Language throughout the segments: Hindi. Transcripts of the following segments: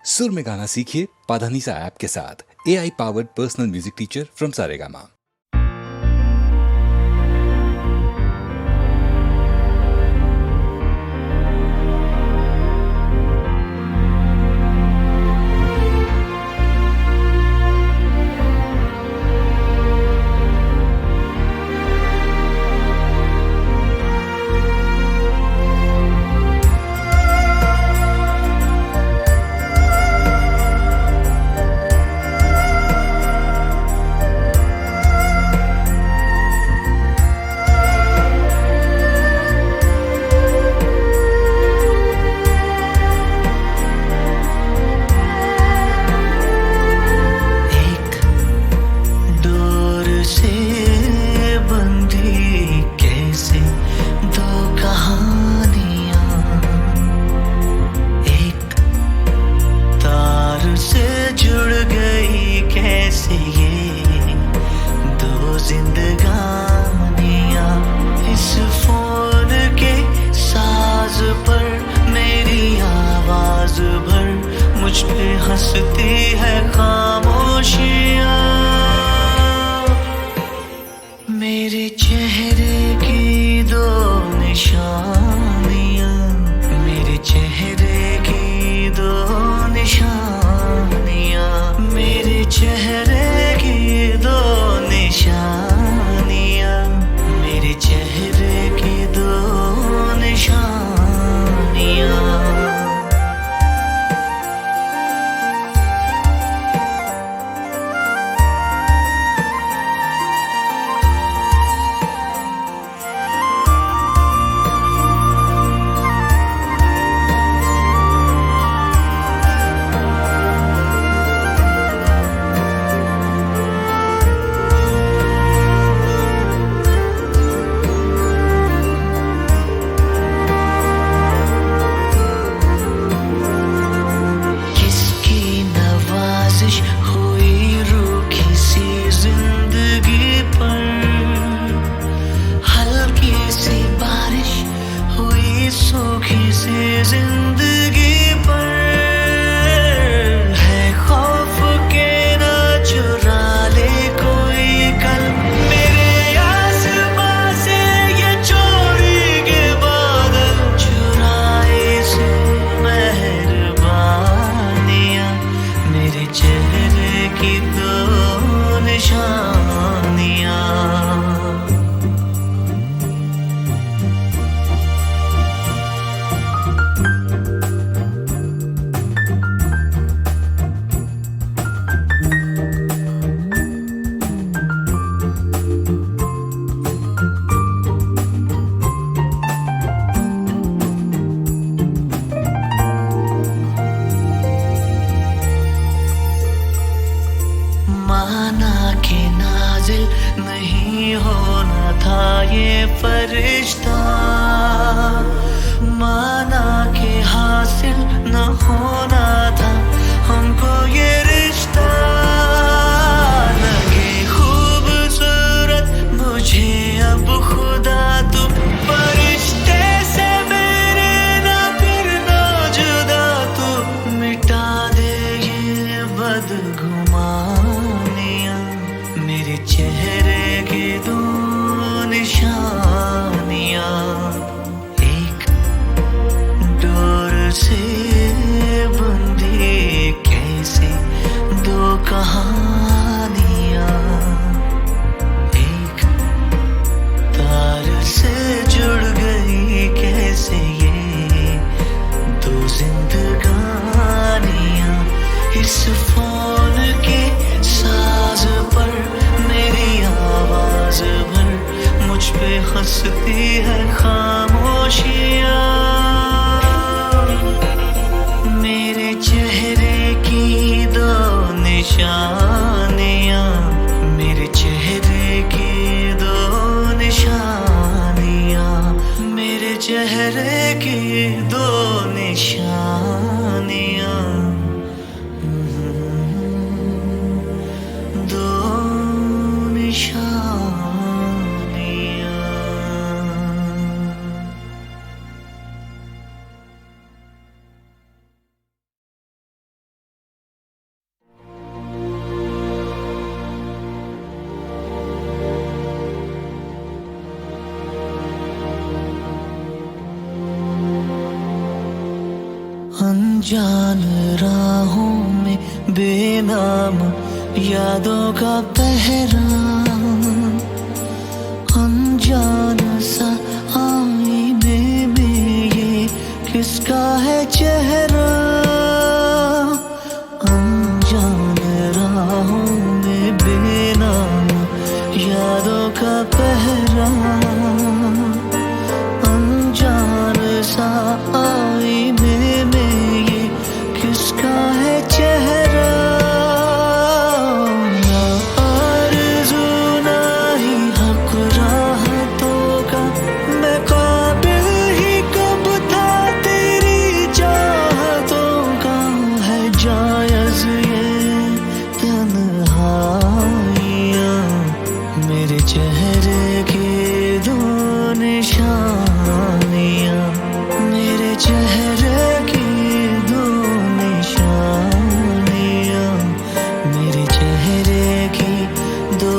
सुर में गाना सीखिए पाधानीसा ऐप के साथ। AI powered personal music teacher from Saregama. जिंदगानियां इस फोन के साज पर मेरी आवाज भर मुझ पे हंसती है खामोशियां। मेरे चेहरे की दो निशानियां, मेरे चेहरे की दो निशानियां, मेरे चेहरे की दो निशानियां, मेरे चेहरे की दो निशानियां। हुई रूखी सी जिंदगी पर, हल्की सी बारिश हुई सूखी सी जिंदगी पर, है खौफ के ना चुरा ले कोई कल मेरे आसमां से ये चोरी के बादल, चुराए से मेहरबानियां, मेरे चेहरे की दो निशानियां। माना के नाजिल नहीं होना था ये फरिश्ता, माना के हासिल न होना था हमको ये रिश्ता। लगे खूबसूरत मुझे अब खुदा तू, फरिश्ते से मेरे ना करना जुदा तू, मिटा दे ये बदगुमानियां, मेरे चेहरे की दो निशानियां। एक डोर से बंधी कैसे दो कहानियां, एक तार से जुड़ गई कैसे ये दो जिंदगानियां। इस फोन के साज पर मेरी आवाज भर मुझ पे हंसती है खामोशियां। मेरे चेहरे की दो निशानियां, मेरे चेहरे की दो निशानियां, मेरे चेहरे की दो निशानियां। अनजान राहों में बेनाम यादों का पहरा, अनजान सा आईने में ये किसका है चेहरा, अनजान राहों में बेनाम यादों का पहरा, अनजान सा आईने में ये किसका है चेहरा, ना आरज़ू ना ही हक राहतों का, मैं काबिल ही कब था तेरी चाहतों का, है जायज़ ये तन्हाइयाँ मेरे चेहरे की दो निशानियाँ, मेरे चेहरे की दो निशानियाँ, मेरे चेहरे की दो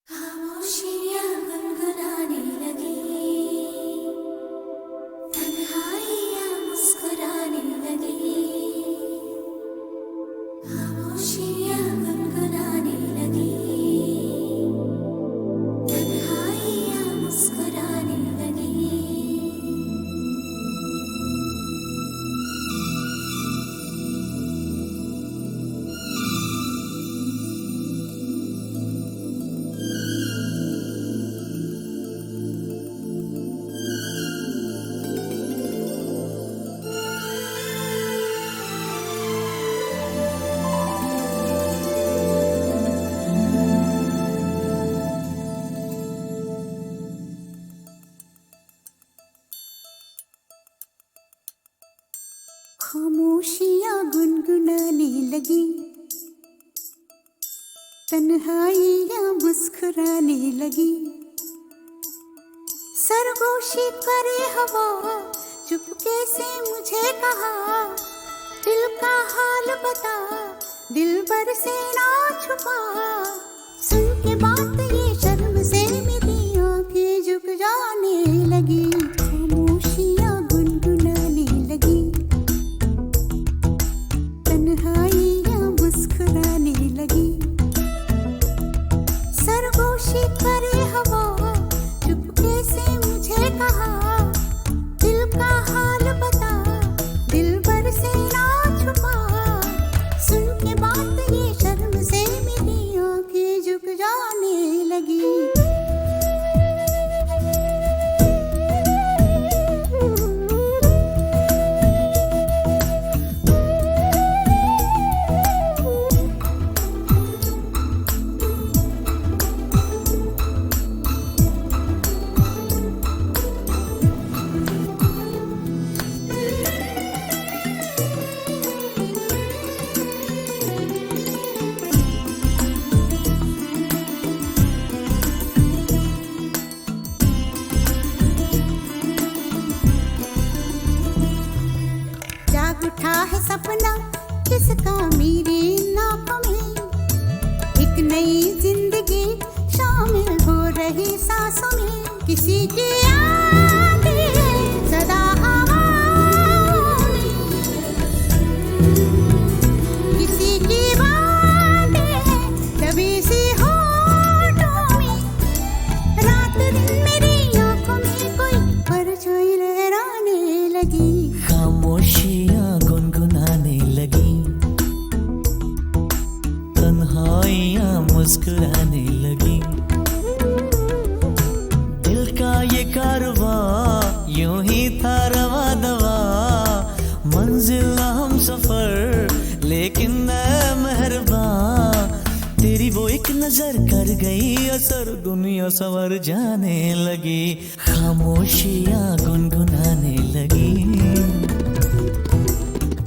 खामोशियाँ गुनगुनाने लगी, तन्हाइयाँ मुस्कुराने लगी, खामोशियाँ गुनगुनाने लगी, तन्हाइयाँ मुस्कुराने लगी। खामोशियाँ गुनगुनाने लगी, तन्हाइयाँ मुस्कुराने लगी, सरगोशी करे हवा चुपके से मुझे कहा, दिल का हाल बता दिलबर से ना छुपा, सुन के बात ये शर्म से मेरी आंखें झुक जाने लगी, खामोशियाँ गुनगुनाने लगी, तन्हाइयाँ मुस्कुराने लगी, सरगोशी करे हवा चुपके से मुझे कहा, दिल का हाल बता दिलबर से ना छुपा, सुन के बात ये शर्म से मेरी आंखें झुक जाने की आती है सदा हवाओं में, किसी की बातें हैं दबी सी होठों में, रात दिन मेरी आंखों में कोई परछाई लहराने लगी, खामोशियाँ गुनगुनाने लगी, तन्हाइयाँ मुस्कुराने लगी, दिल का ये कारवां यूं ही था रवा दवा, मंजिल हम सफर लेकिन मैं मेहरबान, तेरी वो एक नजर कर गई असर, दुनिया संवर जाने लगी, खामोशियाँ गुनगुनाने लगी,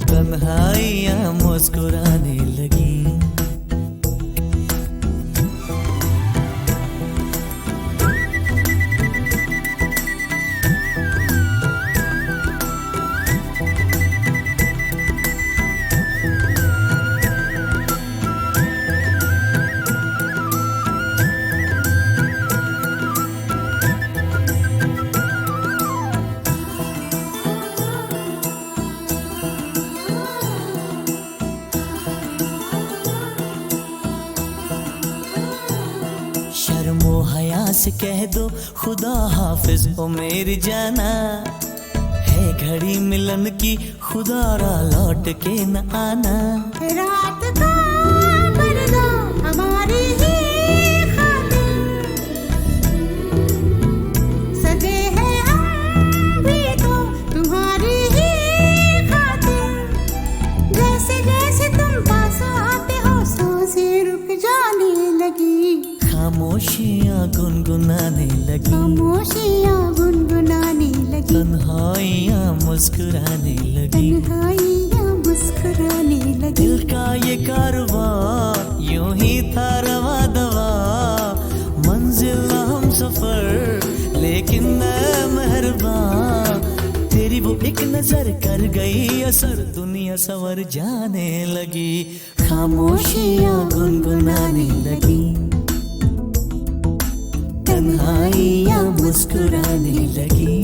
तन्हाइयाँ मुस्कुराने लगी। शर्मो हया से कह दो खुदा हाफिज ओ मेरी जाना, है घड़ी मिलन की खुदारा लौट के न आना, रात का पर्दा हमारी ही खातिर, सजे हैं हम भी तो तुम्हारी ही खातिर, जैसे जैसे तुम पास आते हो सांसें रुक जाने लगी, खामोशियाँ गुनगुनाने लगी, खामोशियाँ गुनगुनाने लगी, तन्हाइयाँ मुस्कुराने लगी, तन्हाइयाँ मुस्कुराने लगी, दिल का ये कारवां यूं ही था रवा दवा, मंजिल हम सफर लेकिन मैं मेहरबान, तेरी वो एक नजर कर गई असर, दुनिया संवर जाने लगी, खामोशियाँ गुनगुनाने लगी, तन्हाइयाँ मुस्कुराने लगी।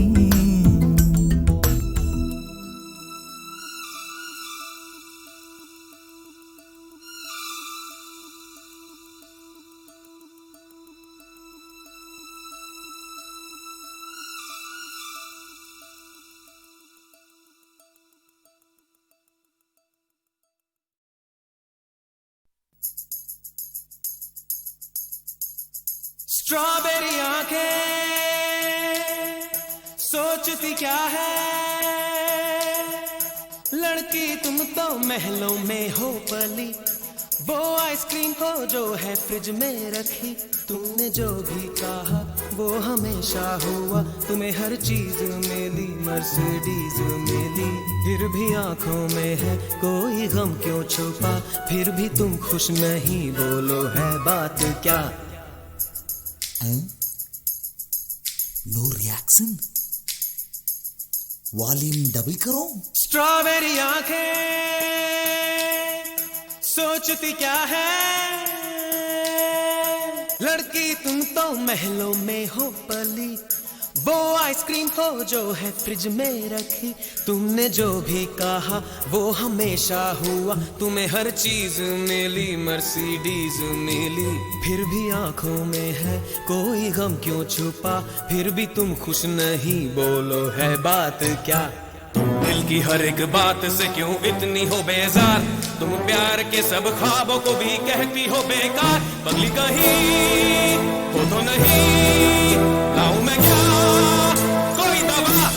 स्ट्रॉबेरी आंखें सोचती क्या है, लड़की तुम तो महलों में हो पली, वो आइसक्रीम को जो है फ्रिज में रखी, तुमने जो भी कहा वो हमेशा हुआ, तुम्हें हर चीज मिली मर्सिडीज मिली, फिर भी आंखों में है कोई गम क्यों छुपा, फिर भी तुम खुश नहीं, बोलो है बात क्या। नो रिएक्शन, वॉल्यूम डबल करो। स्ट्रॉबेरी आंखें सोचती क्या है, लड़की तुम तो महलों में हो पली, वो आइसक्रीम को जो है फ्रिज में रखी, तुमने जो भी कहा वो हमेशा हुआ, तुम्हें हर चीज मिली मर्सिडीज मिली, फिर भी आंखों में है कोई गम क्यों छुपा, फिर भी तुम खुश नहीं, बोलो है बात क्या। तुम दिल की हर एक बात से क्यों इतनी हो बेजार, तुम प्यार के सब ख्वाबों को भी कहती हो बेकार, पगली कहीं हो तो नहीं लाऊं मैं क्या कोई दवा।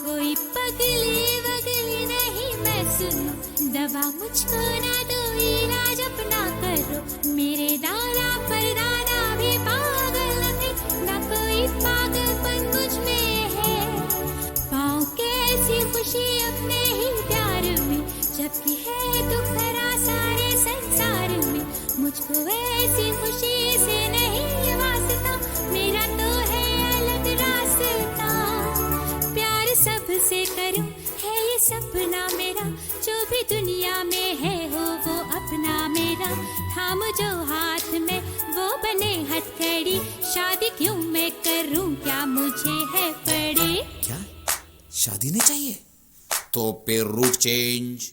कोई पगली वगली नहीं मैं सुनो, दवा मुझको ना दो, इलाज अपना करो, मेरे दादा पर दादा भी पागल थे, ना कोई पागलपन मुझ में है, पाओ कैसी खुशी अपने ही प्यार में, जबकि है दुख भरा सारे संसार में, मुझको ऐसी खुशी से नहीं वास्ता, मेरा तो है अलग रास्ता। जो हाथ में वो बने हथकड़ी। शादी क्यों मैं करूं, क्या मुझे है पड़ी। क्या शादी नहीं चाहिए तो फिर रूट चेंज।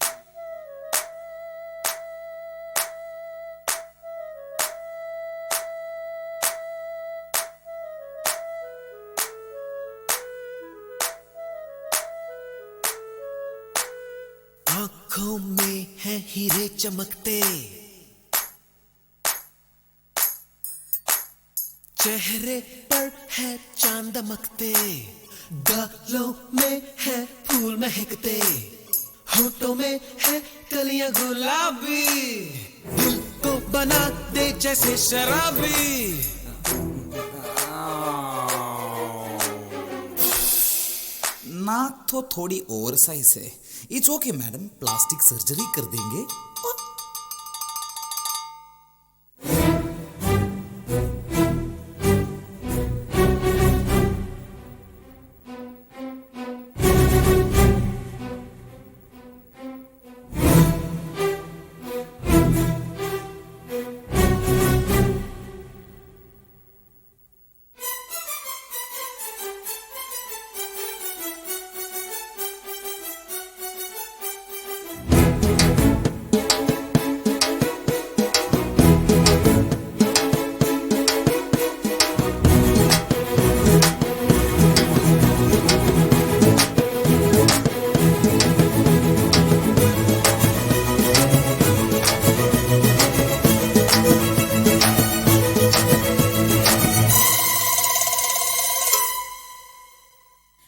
आंखों में है हीरे चमकते, चेहरे पर है चांद दमकते, गालों में है फूल महकते, होठों में है कलियां गुलाबी, दिल को बना दे जैसे शराबी। नाक तो थोड़ी ओवर साइज है। It's okay madam, plastic surgery कर देंगे।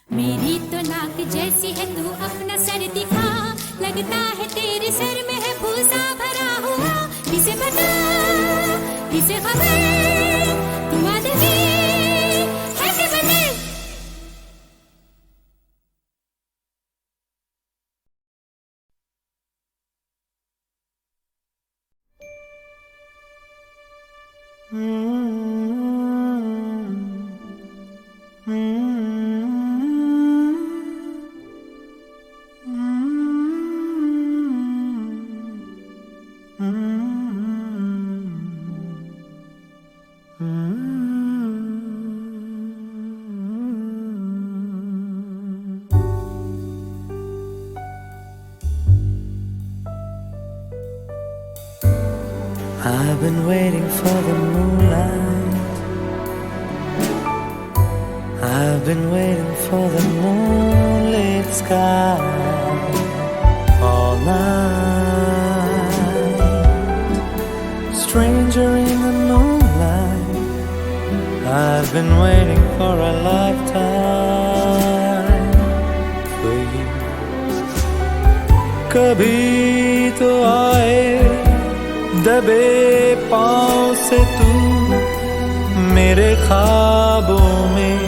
मेरी तो नाक जैसी है, तू अपना सर दिखा। लगता है तेरे सर में है भूसा भरा हुआ। किसे पता, किसे खबर, तू आदमी है कि बंदे। I've been waiting for the moonlight. I've been waiting for the moonlit sky all night. Stranger in the moonlight, I've been waiting for a lifetime for you. कभी तो आए दबे पाँव से तू मेरे ख्वाबों में।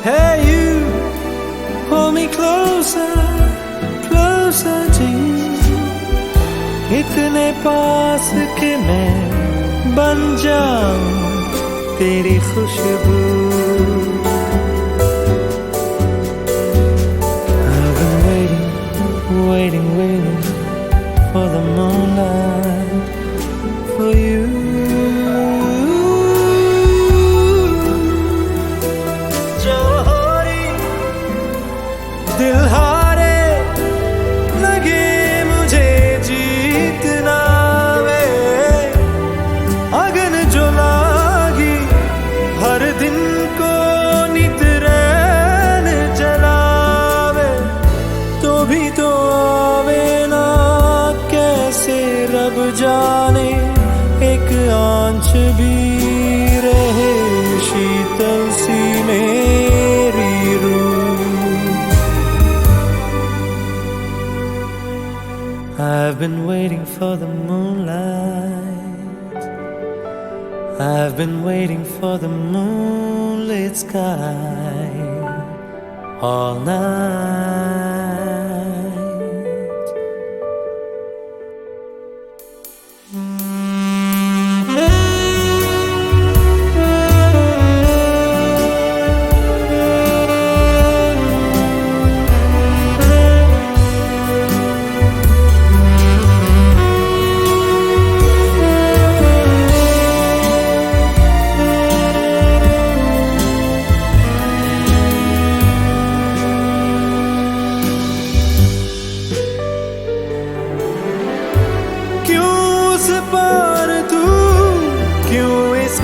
Hey you, hold me closer, closer to you. इतने पास कि मैं बन जाऊं तेरी खुशबू। I've been waiting, waiting, waiting for the moonlight, for you. जोरी दिल हारे लगे मुझे जीतना वे। अगन जो लागी हर दिन को नित रैन जलावे, तो भी तो आवे ना कैसे रब जाने। एक आंच भी रहे शीतल सी मेरी रूह। I've been waiting for the moonlight. I've been waiting for the moonlit sky all night.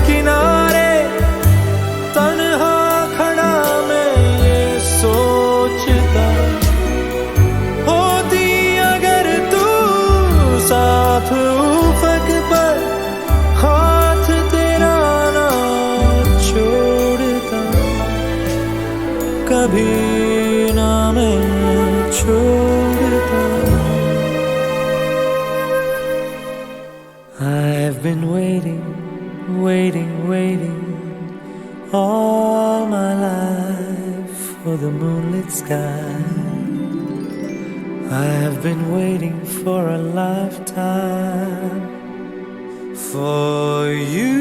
किनारे तन्हा खड़ा मैं ये सोचता, होती अगर तू साथ उफक पर, हाथ तेरा ना छोड़ता, कभी ना मैं छोड़ता। I've been waiting, waiting, waiting all my life for the moonlit sky. I've been waiting for a lifetime for you.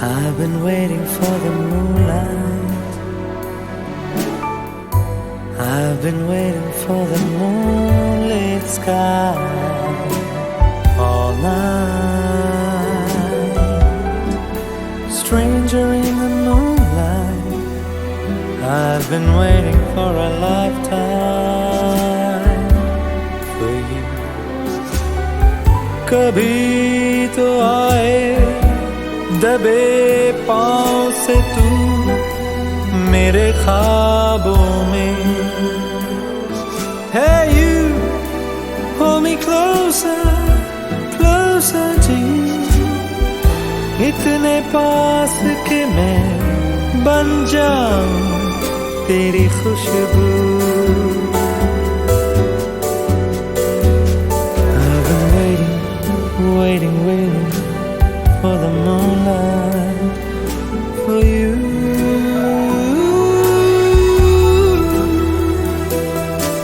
I've been waiting for the moonlight. I've been waiting for the moonlit sky all night. Stranger in the moonlight, I've been waiting for a lifetime for you. कभी तो आए दबे पाँव से तू मेरे ख्वाबों में। Hey you, hold me closer, closer to you. इतने पास कि मैं बन जाऊं तेरी खुशबू। I've been waiting, waiting, waiting for the moonlight for you.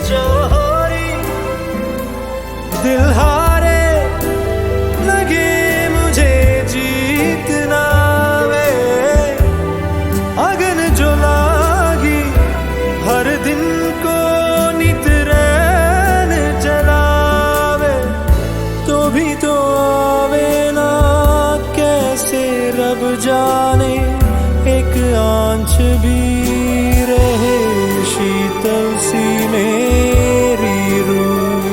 जोहरी दिल हारे लगे मुझे जीतना वे, अगन जो लागी हर दिन को नित रैन जलावे, तो भी तो आवे ना कैसे रब जाने, एक आंच भी रहे शीतल सी मेरी रूह।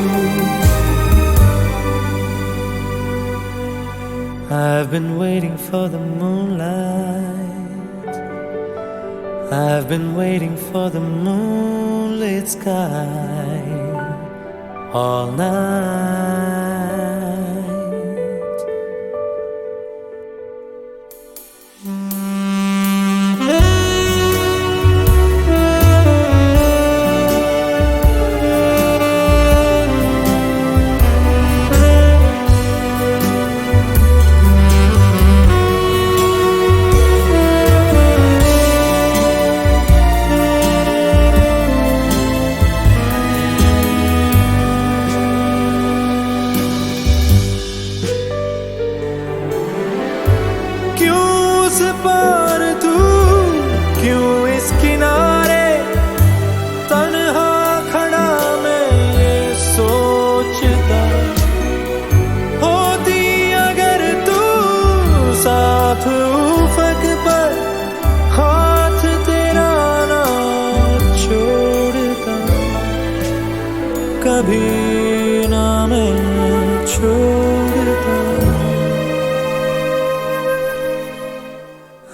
I've been waiting for the moonlight. I've been waiting for the moonlit sky all night. कभी ना मैं छोड़ता.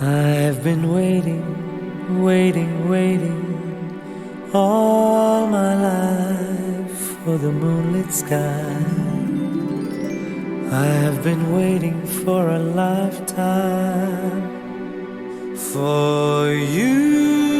I've been waiting, waiting, waiting all my life for the moonlit sky. I have been waiting for a lifetime for you.